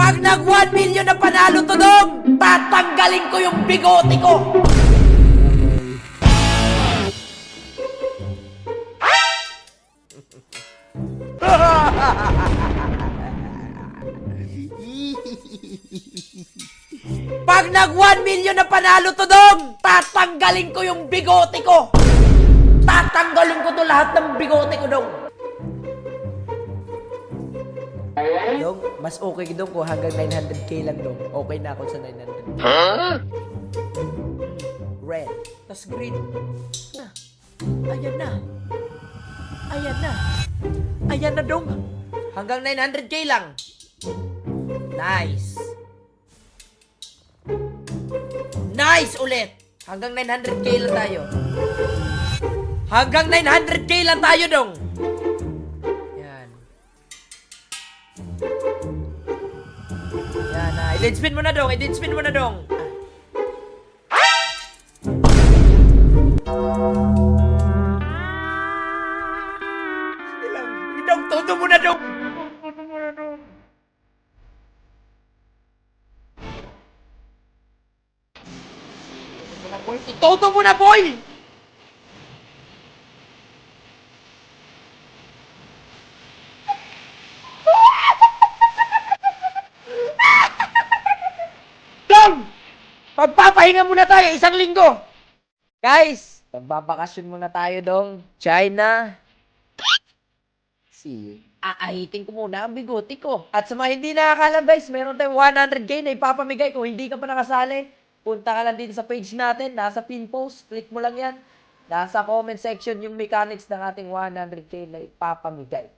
Pag nag 1 million na panalo to, dong, tatanggalin ko yung bigote ko. Pag nag 1 million na panalo to, dong, tatanggalin ko yung bigote ko. Tatanggalin ko to lahat ng bigote ko, dong. Dong, mas okay dong kung hanggang 900k lang, dong. Okay na ako sa 900k. Huh? Red. Tas green. Na. Ayan na. Ayan na. Ayan na, dong. Hanggang 900k lang. Nice. Nice ulit. Hanggang 900k lang tayo. Hanggang 900k lang tayo, dong. Yan. Yan na. I-lead spin mo na, dong. I-lead spin mo na, dong. Sige lang. Dong, todo mo na, dong. Todo mo na, boy! Dong! Magpapahinga muna tayo, 1 linggo! Guys, magbabakasyon muna tayo, dong. China. See you. Aahitin ko muna ang bigote ko. At sa mga hindi nakakalam, guys, meron tayong 100k na ipapamigay. Kung hindi ka pa nakasali, punta ka lang dito sa page natin. Nasa pin post. Click mo lang yan. Nasa comment section yung mechanics ng ating 100k na ipapamigay.